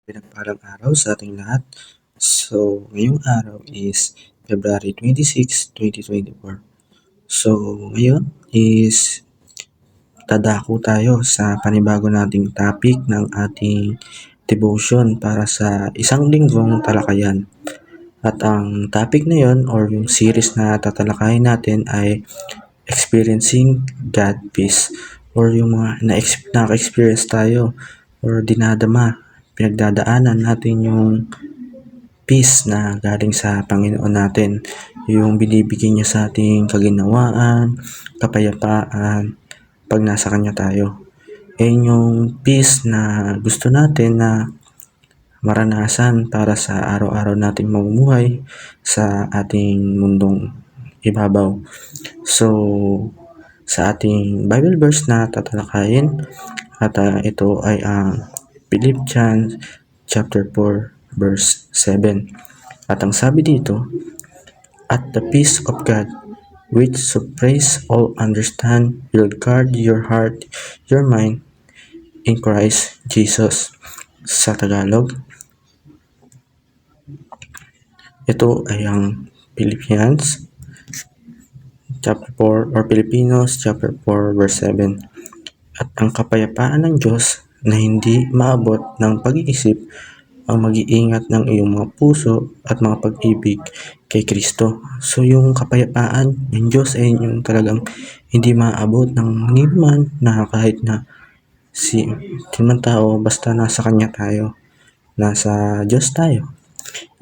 Pinagpalang araw sa ating lahat. So, ngayong araw is February 26, 2024. So, ngayon is dadako tayo sa panibago nating topic ng ating devotion para sa isang linggong talakayan. At ang topic na yon or yung series na tatalakayin natin ay experiencing God peace or yung mga na-experience tayo or dinadama, pinagdadaanan natin yung peace na galing sa Panginoon natin. Yung binibigay niya sa ating kaginawaan, kapayapaan, pag nasa Kanya tayo. Yung peace na gusto natin na maranasan para sa araw-araw nating mamumuhay sa ating mundong ibabaw. So, sa ating Bible verse na tatalakayin at ito ay ang Philippians chapter 4 verse 7. At ang sabi dito, "At the peace of God, which surpasses all understand, will guard your heart, your mind, in Christ Jesus." Sa Tagalog, ito ay ang Philippians chapter 4 or Filipinos chapter 4 verse 7. At ang kapayapaan ng Diyos na hindi maabot ng pag-iisip ang mag-iingat ng iyong mga puso at mga pag-ibig kay Kristo. So yung kapayapaan ng Diyos ay yung talagang hindi maabot ng man na kahit na si man tao, basta nasa Kanya tayo, nasa Diyos tayo.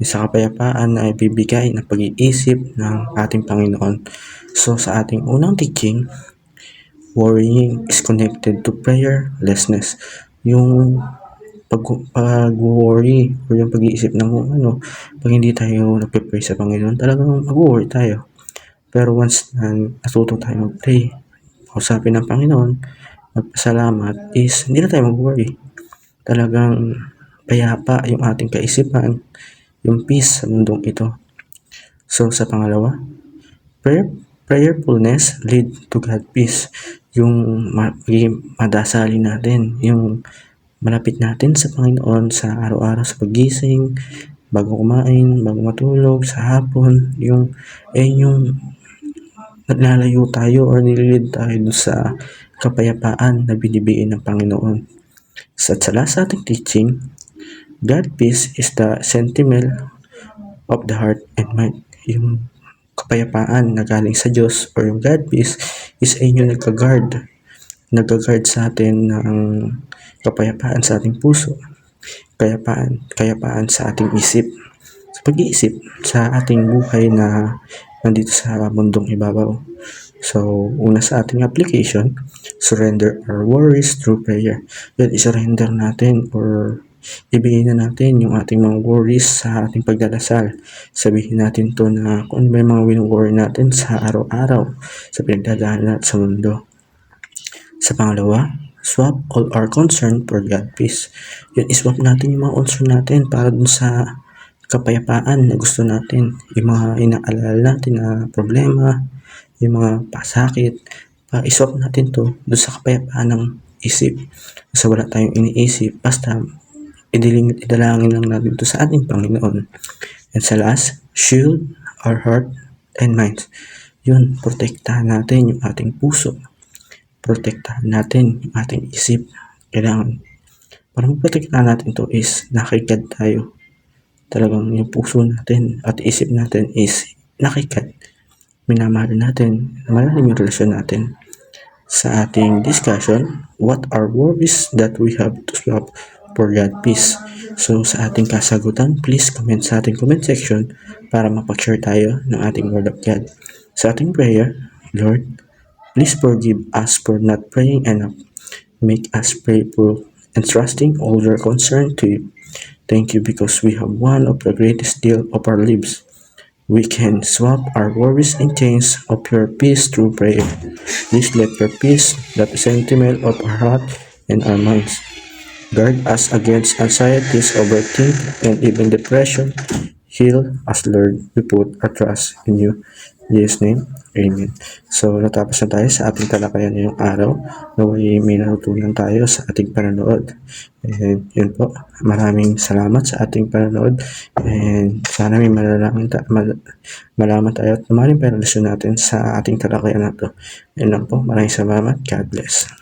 Sa kapayapaan na ibibigay ng pag-iisip ng ating Panginoon. So sa ating unang teaching, worrying is connected to prayerlessness. Yung pag-worry o yung pag-iisip ng pag hindi tayo nagpe-pray sa Panginoon, talagang mag-worry tayo. Pero once na natuto tayo mag-pray, kausapin ng Panginoon, magpasalamat, is hindi na tayo mag-worry. Talagang payapa yung ating kaisipan, yung peace sa mundong ito. So sa pangalawa, prayerfulness lead to God peace. Yung madasalin natin, yung malapit natin sa Panginoon sa araw-araw sa pagising, bago kumain, bago matulog, sa hapon, yung naglalayo tayo or nililid tayo sa kapayapaan na binibigay ng Panginoon. Sa last ating teaching, God peace is the sentiment of the heart and mind. Yung kapayapaan na galing sa Diyos or yung God peace is yung nagka-guard sa atin ng kapayapaan sa ating puso, kapayapaan sa ating isip, sa pag-iisip, sa ating buhay na nandito sa mundong ibabaw. So, una sa ating application, surrender our worries through prayer. Yun, isurrender natin or ibigay na natin yung ating mga worries sa ating pagdadasal. Sabihin natin to na kung ano ba yung mga wino-worry natin sa araw-araw, sa pinagdadaanan natin sa mundo. Sa pangalawa, swap all our concern for God peace. Yun, iswap natin yung mga concern natin para dun sa kapayapaan na gusto natin. Yung mga inaalala natin na problema, yung mga pasakit, iswap natin to dun sa kapayapaan ng isip. So wala tayong iniisip, basta idalangin lang natin to sa ating Panginoon. And sa last, shield our heart and mind. Yun, protektahan natin yung ating puso. Protektahan natin yung ating isip. Kailangan, para maprotektahan natin to is nakikad tayo. Talagang yung puso natin at isip natin is nakikad. Minamahal natin, malalim yung relasyon natin. Sa ating discussion, what are worries that we have to swap for God peace? So sa ating kasagutan, please comment sa ating comment section para mapag-share tayo ng ating Word of God. Sa ating prayer, Lord, please forgive us for not praying enough. Make us prayerful and trusting all your concern to you. Thank you because we have one of the greatest deal of our lives. We can swap our worries in chains of your peace through prayer. Please let your peace, that sentiment of our heart and our minds, guard us against anxieties, overthinking, and even depression. Heal us, Lord. We put our trust in you. Jesus' name, Amen. So, natapos na tayo sa ating talakayan ngayong araw. Naway may natutunan tayo sa ating panonood. And yun po, maraming salamat sa ating panonood. And sana may malaman tayo at maraming relasyon natin sa ating talakayan na to. Yun lang po, maraming salamat. God bless.